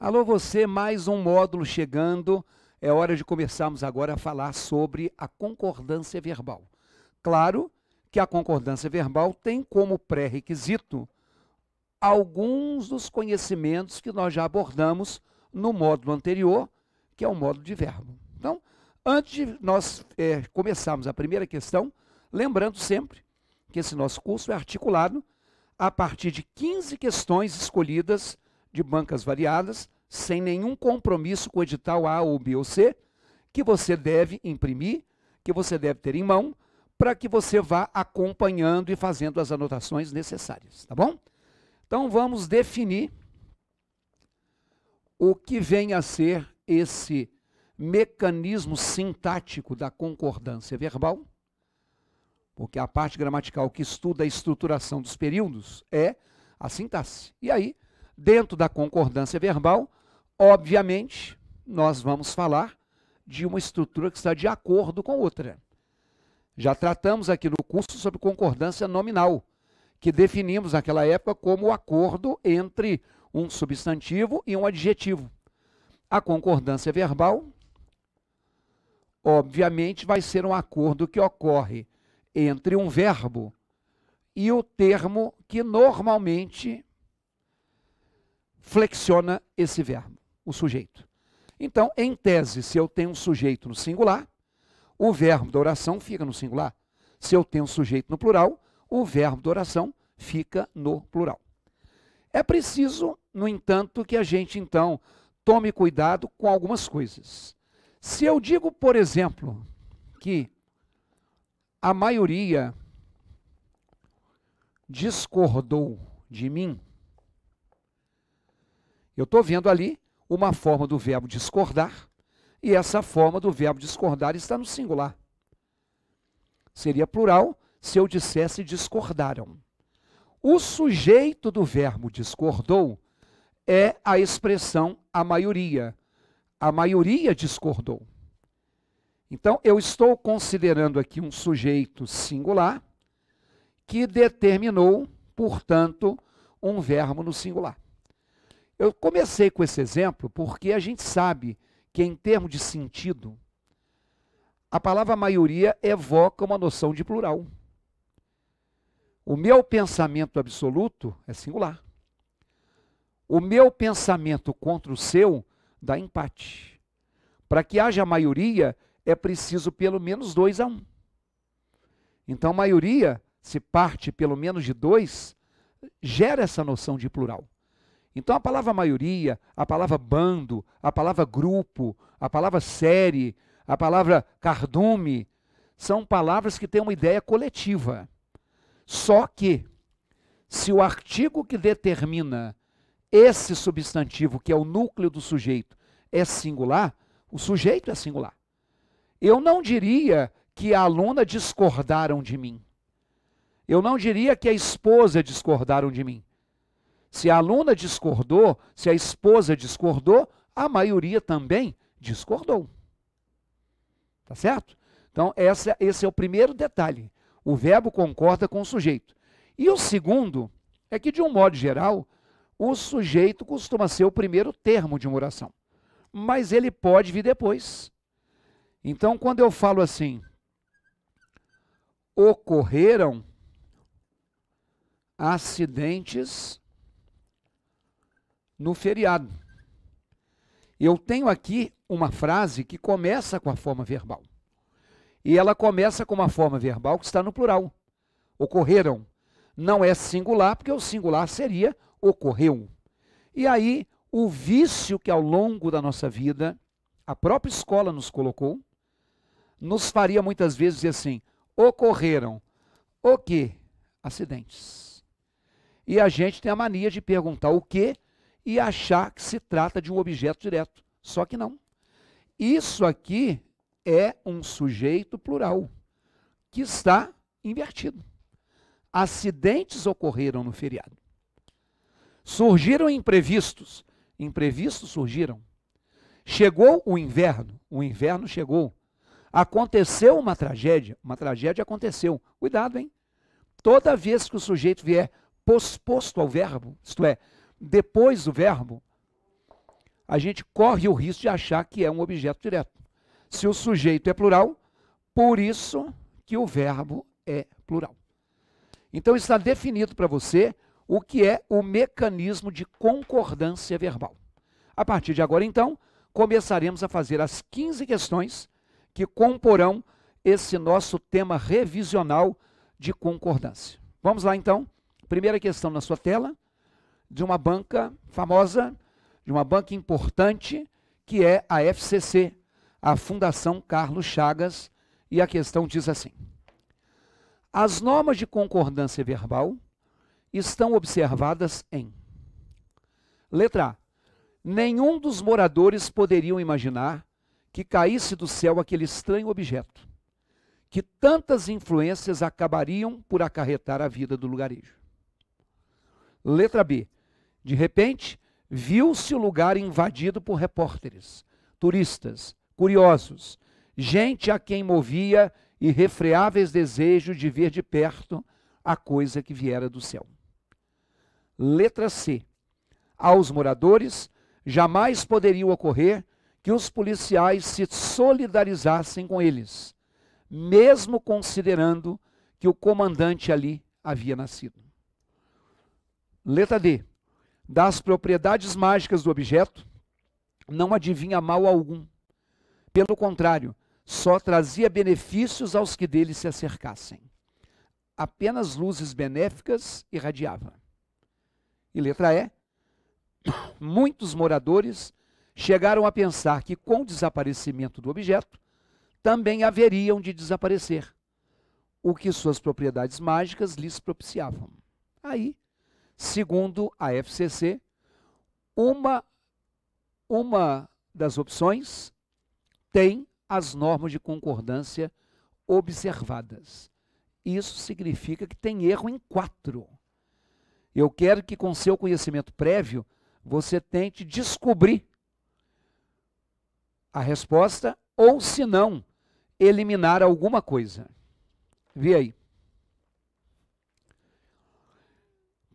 Alô você, mais um módulo chegando. É hora de começarmos agora a falar sobre a concordância verbal. Claro que a concordância verbal tem como pré-requisito alguns dos conhecimentos que nós já abordamos no módulo anterior, que é o módulo de verbo. Então, antes de nós começarmos a primeira questão, lembrando sempre que esse nosso curso é articulado a partir de 15 questões escolhidas de bancas variadas, sem nenhum compromisso com o edital A ou B ou C, que você deve imprimir, que você deve ter em mão, para que você vá acompanhando e fazendo as anotações necessárias, tá bom? Então vamos definir o que vem a ser esse mecanismo sintático da concordância verbal, porque a parte gramatical que estuda a estruturação dos períodos é a sintaxe. E aí, dentro da concordância verbal, obviamente, nós vamos falar de uma estrutura que está de acordo com outra. Já tratamos aqui no curso sobre concordância nominal, que definimos naquela época como o acordo entre um substantivo e um adjetivo. A concordância verbal, obviamente, vai ser um acordo que ocorre entre um verbo e o termo que normalmente flexiona esse verbo, o sujeito. Então, em tese, se eu tenho um sujeito no singular, o verbo da oração fica no singular. Se eu tenho um sujeito no plural, o verbo da oração fica no plural. É preciso, no entanto, que a gente, então, tome cuidado com algumas coisas. Se eu digo, por exemplo, que a maioria discordou de mim, eu estou vendo ali uma forma do verbo discordar, e essa forma do verbo discordar está no singular. Seria plural se eu dissesse discordaram. O sujeito do verbo discordou é a expressão a maioria. A maioria discordou. Então, eu estou considerando aqui um sujeito singular que determinou, portanto, um verbo no singular. Eu comecei com esse exemplo porque a gente sabe que, em termos de sentido, a palavra maioria evoca uma noção de plural. O meu pensamento absoluto é singular. O meu pensamento contra o seu dá empate. Para que haja maioria, é preciso pelo menos 2-1. Então, maioria, se parte pelo menos de 2, gera essa noção de plural. Então, a palavra maioria, a palavra bando, a palavra grupo, a palavra série, a palavra cardume, são palavras que têm uma ideia coletiva. Só que, se o artigo que determina esse substantivo, que é o núcleo do sujeito, é singular, o sujeito é singular. Eu não diria que a aluna discordaram de mim. Eu não diria que a esposa discordaram de mim. Se a aluna discordou, se a esposa discordou, a maioria também discordou. Tá certo? Então, esse é o primeiro detalhe. O verbo concorda com o sujeito. E o segundo é que, de um modo geral, o sujeito costuma ser o primeiro termo de uma oração. Mas ele pode vir depois. Então, quando eu falo assim, ocorreram acidentes no feriado. Eu tenho aqui uma frase que começa com a forma verbal. E ela começa com uma forma verbal que está no plural. Ocorreram. Não é singular, porque o singular seria ocorreu. E aí, o vício que ao longo da nossa vida, a própria escola nos colocou, nos faria muitas vezes dizer assim, ocorreram o quê? Acidentes. E a gente tem a mania de perguntar o quê e achar que se trata de um objeto direto. Só que não. Isso aqui é um sujeito plural, que está invertido. Acidentes ocorreram no feriado. Surgiram imprevistos. Imprevistos surgiram. Chegou o inverno chegou. Aconteceu uma tragédia aconteceu. Cuidado, hein? Toda vez que o sujeito vier posposto ao verbo, isto é, depois do verbo, a gente corre o risco de achar que é um objeto direto. Se o sujeito é plural, por isso que o verbo é plural. Então está definido para você o que é o mecanismo de concordância verbal. A partir de agora, então, começaremos a fazer as 15 questões que comporão esse nosso tema revisional de concordância. Vamos lá, então. Primeira questão na sua tela, de uma banca famosa, de uma banca importante, que é a FCC, a Fundação Carlos Chagas, e a questão diz assim: as normas de concordância verbal estão observadas em... Letra A. Nenhum dos moradores poderiam imaginar que caísse do céu aquele estranho objeto, que tantas influências acabariam por acarretar a vida do lugarejo. Letra B. De repente, viu-se o lugar invadido por repórteres, turistas, curiosos, gente a quem movia irrefreáveis desejos de ver de perto a coisa que viera do céu. Letra C. Aos moradores jamais poderia ocorrer que os policiais se solidarizassem com eles, mesmo considerando que o comandante ali havia nascido. Letra D. Das propriedades mágicas do objeto, não adivinha mal algum. Pelo contrário, só trazia benefícios aos que dele se acercassem. Apenas luzes benéficas irradiava. E letra E. Muitos moradores chegaram a pensar que com o desaparecimento do objeto, também haveriam de desaparecer, o que suas propriedades mágicas lhes propiciavam. Aí, segundo a FCC, uma das opções tem as normas de concordância observadas. Isso significa que tem erro em 4. Eu quero que com seu conhecimento prévio, você tente descobrir a resposta ou, se não, eliminar alguma coisa. Vê aí.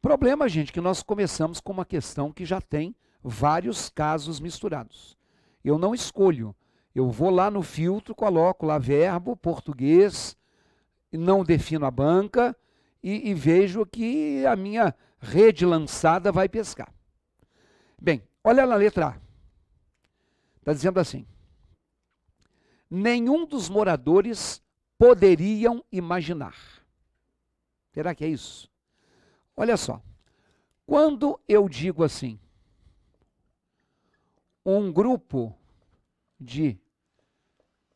Problema, gente, que nós começamos com uma questão que já tem vários casos misturados. Eu não escolho. Eu vou lá no filtro, coloco lá verbo, português, não defino a banca e vejo que a minha rede lançada vai pescar. Bem, olha na letra A. Está dizendo assim: nenhum dos moradores poderiam imaginar. Será que é isso? Olha só, quando eu digo assim, um grupo de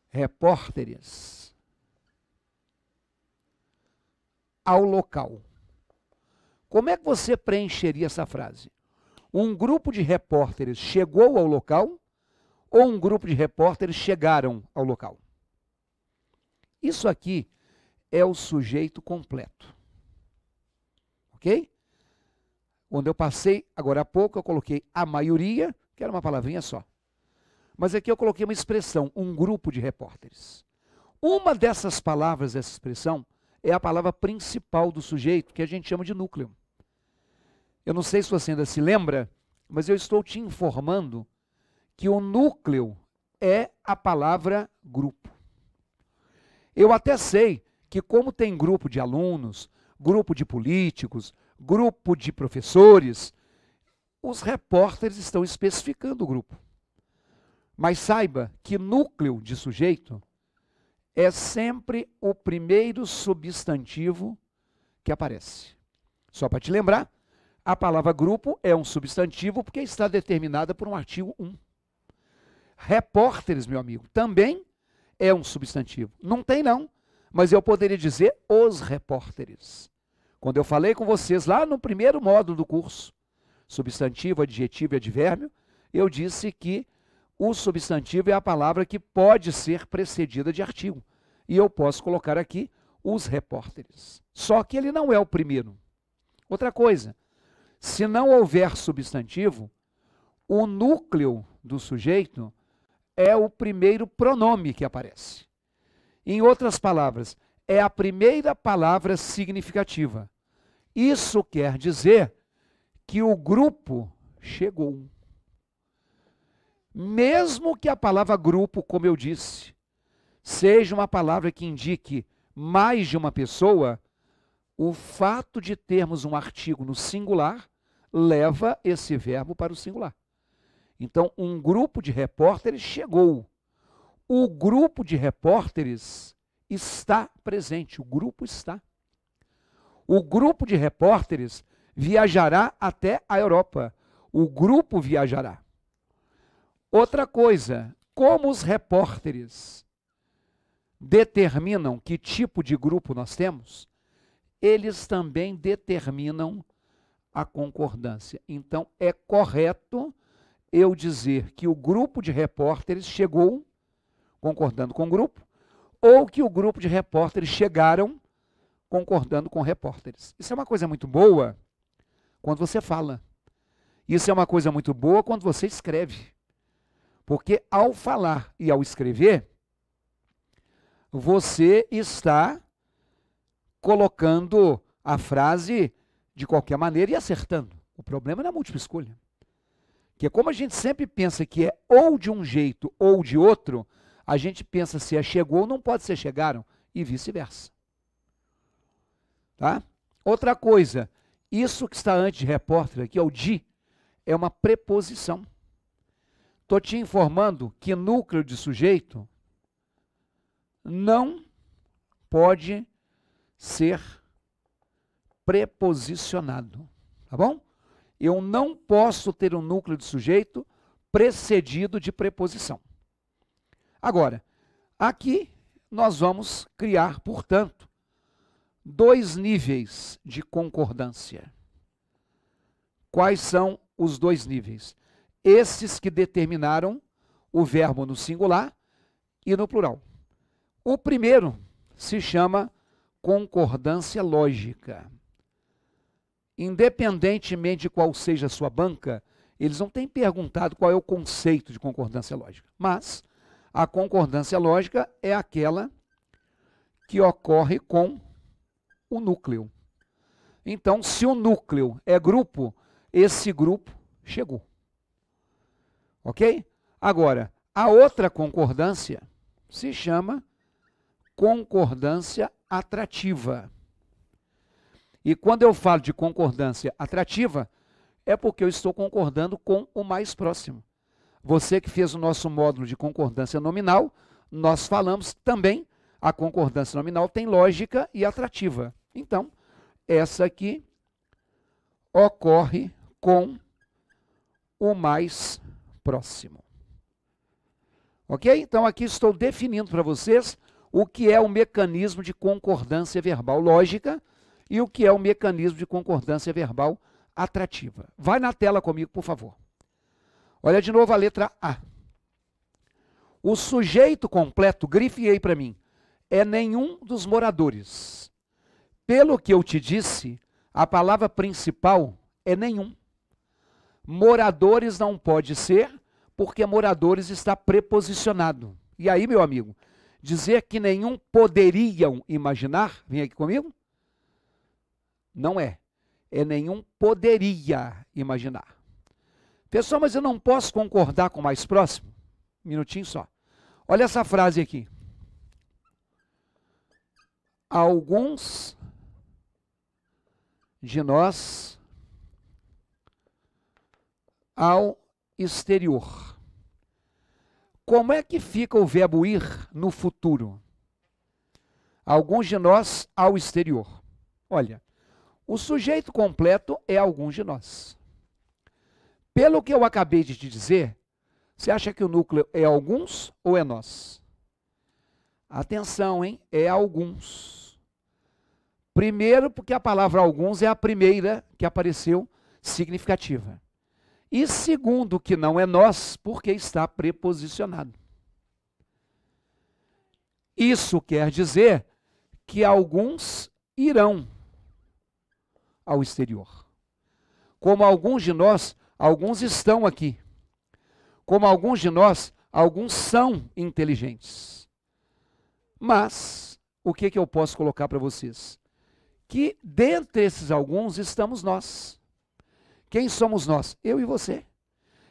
repórteres ao local, como é que você preencheria essa frase? Um grupo de repórteres chegou ao local ou um grupo de repórteres chegaram ao local? Isso aqui é o sujeito completo. Ok? Quando eu passei, agora há pouco, eu coloquei a maioria, que era uma palavrinha só. Mas aqui eu coloquei uma expressão, um grupo de repórteres. Uma dessas palavras, dessa expressão, é a palavra principal do sujeito, que a gente chama de núcleo. Eu não sei se você ainda se lembra, mas eu estou te informando que o núcleo é a palavra grupo. Eu até sei que como tem grupo de alunos, grupo de políticos, grupo de professores, os repórteres estão especificando o grupo. Mas saiba que núcleo de sujeito é sempre o primeiro substantivo que aparece. Só para te lembrar, a palavra grupo é um substantivo porque está determinada por um artigo 1. Repórteres, meu amigo, também é um substantivo. Não tem não, mas eu poderia dizer os repórteres. Quando eu falei com vocês lá no primeiro módulo do curso, substantivo, adjetivo e advérbio, eu disse que o substantivo é a palavra que pode ser precedida de artigo. E eu posso colocar aqui os repórteres. Só que ele não é o primeiro. Outra coisa, se não houver substantivo, o núcleo do sujeito é o primeiro pronome que aparece. Em outras palavras, é a primeira palavra significativa. Isso quer dizer que o grupo chegou. Mesmo que a palavra grupo, como eu disse, seja uma palavra que indique mais de uma pessoa, o fato de termos um artigo no singular leva esse verbo para o singular. Então, um grupo de repórteres chegou. O grupo de repórteres está presente, o grupo está. O grupo de repórteres viajará até a Europa. O grupo viajará. Outra coisa, como os repórteres determinam que tipo de grupo nós temos, eles também determinam a concordância. Então, é correto eu dizer que o grupo de repórteres chegou concordando com o grupo, ou que o grupo de repórteres chegaram concordando com repórteres. Isso é uma coisa muito boa quando você fala. Isso é uma coisa muito boa quando você escreve. Porque ao falar e ao escrever, você está colocando a frase de qualquer maneira e acertando. O problema é na múltipla escolha. Que como a gente sempre pensa que é ou de um jeito ou de outro, a gente pensa se é chegou ou não pode ser chegaram, e vice-versa. Tá? Outra coisa, isso que está antes de repórter aqui, o de, é uma preposição. Estou te informando que núcleo de sujeito não pode ser preposicionado. Tá bom? Eu não posso ter um núcleo de sujeito precedido de preposição. Agora, aqui nós vamos criar, portanto, dois níveis de concordância. Quais são os dois níveis? Esses que determinaram o verbo no singular e no plural. O primeiro se chama concordância lógica. Independentemente de qual seja a sua banca, eles não têm perguntado qual é o conceito de concordância lógica. Mas a concordância lógica é aquela que ocorre com o núcleo. Então, se o núcleo é grupo, esse grupo chegou. Ok? Agora, a outra concordância se chama concordância atrativa. E quando eu falo de concordância atrativa, é porque eu estou concordando com o mais próximo. Você que fez o nosso módulo de concordância nominal, nós falamos também, a concordância nominal tem lógica e atrativa. Então, essa aqui ocorre com o mais próximo. Ok? Então, aqui estou definindo para vocês o que é o mecanismo de concordância verbal lógica e o que é o mecanismo de concordância verbal atrativa. Vai na tela comigo, por favor. Olha de novo a letra A. O sujeito completo, grife aí para mim, é nenhum dos moradores. Pelo que eu te disse, a palavra principal é nenhum. Moradores não pode ser, porque moradores está preposicionado. E aí, meu amigo, dizer que nenhum poderiam imaginar, vem aqui comigo? Não é. É nenhum poderia imaginar. Pessoal, mas eu não posso concordar com o mais próximo? Um minutinho só. Olha essa frase aqui. Alguns de nós ao exterior. Como é que fica o verbo ir no futuro? Alguns de nós ao exterior. Olha, o sujeito completo é alguns de nós. Pelo que eu acabei de te dizer, você acha que o núcleo é alguns ou é nós? Atenção, hein? É alguns. Primeiro, porque a palavra alguns é a primeira que apareceu significativa. E segundo, que não é nós, porque está preposicionado. Isso quer dizer que alguns irão ao exterior. Como alguns de nós, alguns estão aqui. Como alguns de nós, alguns são inteligentes. Mas, o que eu posso colocar para vocês? Que dentre esses alguns estamos nós. Quem somos nós? Eu e você.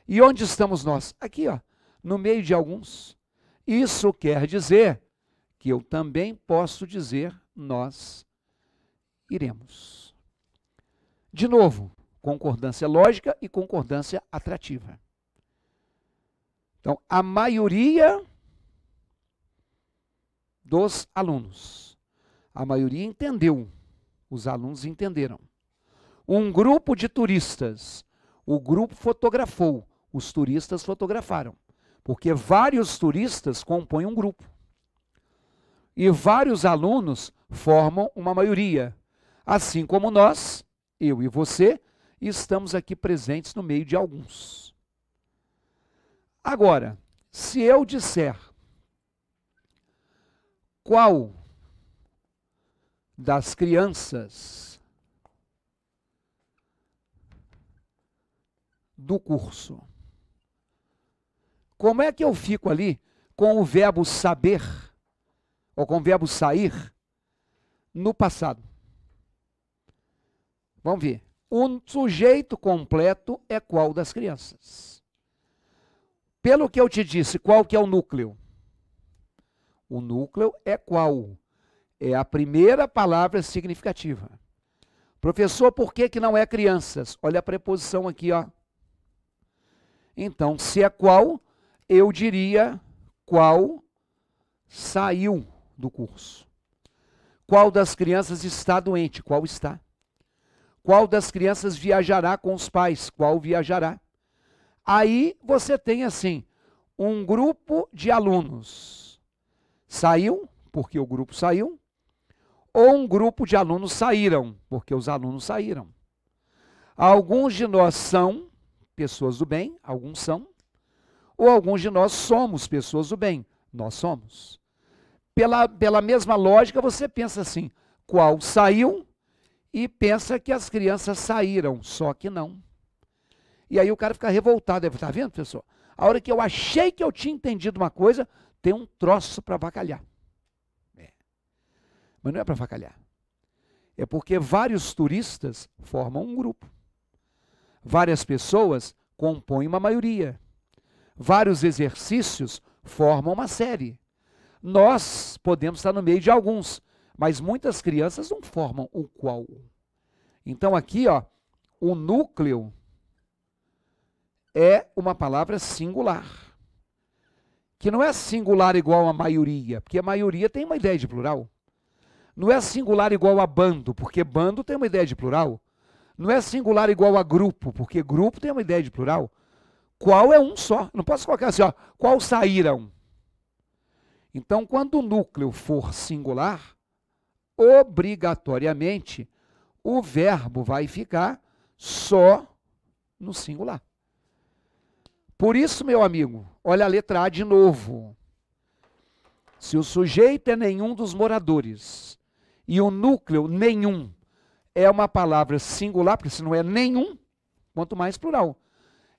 E onde estamos nós? Aqui, ó. no meio de alguns. Isso quer dizer que eu também posso dizer nós iremos. De novo, concordância lógica e concordância atrativa. Então, a maioria dos alunos, a maioria entendeu, os alunos entenderam. Um grupo de turistas, o grupo fotografou, os turistas fotografaram, porque vários turistas compõem um grupo. E vários alunos formam uma maioria, assim como nós, eu e você, estamos aqui presentes no meio de alguns. Agora, se eu disser qual das crianças do curso, como é que eu fico ali com o verbo saber, ou com o verbo sair, no passado? Vamos ver. O sujeito completo é qual das crianças? Pelo que eu te disse, qual que é o núcleo? O núcleo é qual? É a primeira palavra significativa. Professor, por que não é crianças? Olha a preposição aqui, ó. Então, se é qual, eu diria qual saiu do curso. Qual das crianças está doente? Qual está? Qual das crianças viajará com os pais? Qual viajará? Aí você tem assim, um grupo de alunos saiu, porque o grupo saiu, ou um grupo de alunos saíram, porque os alunos saíram. Alguns de nós são pessoas do bem, alguns são, ou alguns de nós somos pessoas do bem, nós somos. Pela mesma lógica, você pensa assim, qual saiu e pensa que as crianças saíram, só que não. E aí o cara fica revoltado, está vendo, pessoal? A hora que eu achei que eu tinha entendido uma coisa, tem um troço para avacalhar. Mas não é para avacalhar. É porque vários turistas formam um grupo. Várias pessoas compõem uma maioria. Vários exercícios formam uma série. Nós podemos estar no meio de alguns, mas muitas crianças não formam o qual. Então aqui, ó, o núcleo é uma palavra singular. Que não é singular igual a maioria, porque a maioria tem uma ideia de plural. Não é singular igual a bando, porque bando tem uma ideia de plural. Não é singular igual a grupo, porque grupo tem uma ideia de plural. Qual é um só. Não posso colocar assim, ó, qual saíram. Então, quando o núcleo for singular, obrigatoriamente, o verbo vai ficar só no singular. Por isso, meu amigo, olha a letra A de novo. Se o sujeito é nenhum dos moradores e o núcleo nenhum é uma palavra singular, porque se não é nenhum, quanto mais plural,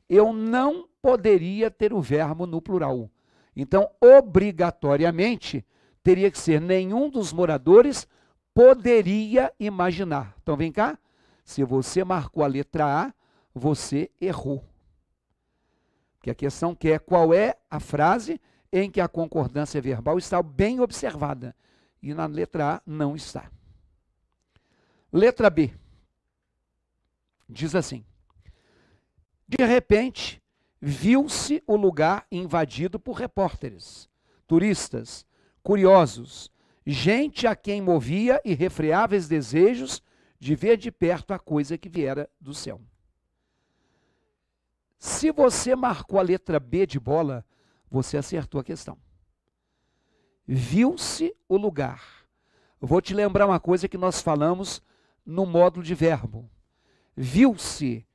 eu não poderia ter o verbo no plural. Então, obrigatoriamente, teria que ser nenhum dos moradores poderia imaginar. Então, vem cá. Se você marcou a letra A, você errou. Porque a questão que é qual é a frase em que a concordância verbal está bem observada. E na letra A não está. Letra B. Diz assim. De repente, viu-se o lugar invadido por repórteres, turistas, curiosos, gente a quem movia irrefreáveis desejos de ver de perto a coisa que viera do céu. Se você marcou a letra B de bola, você acertou a questão. Viu-se o lugar. Eu vou te lembrar uma coisa que nós falamos no módulo de verbo. Viu-se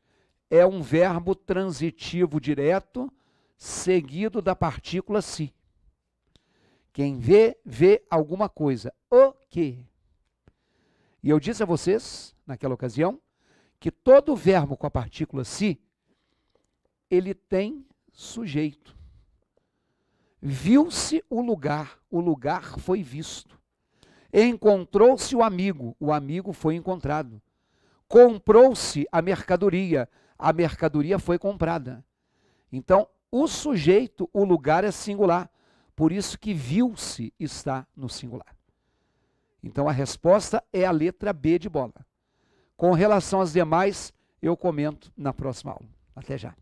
é um verbo transitivo direto, seguido da partícula se. Quem vê, vê alguma coisa. O quê? E eu disse a vocês, naquela ocasião, que todo verbo com a partícula se, ele tem sujeito. Viu-se o lugar foi visto. Encontrou-se o amigo foi encontrado. Comprou-se a mercadoria foi comprada. Então, o sujeito, o lugar é singular. Por isso que viu-se está no singular. Então a resposta é a letra B de bola. Com relação às demais, eu comento na próxima aula. Até já.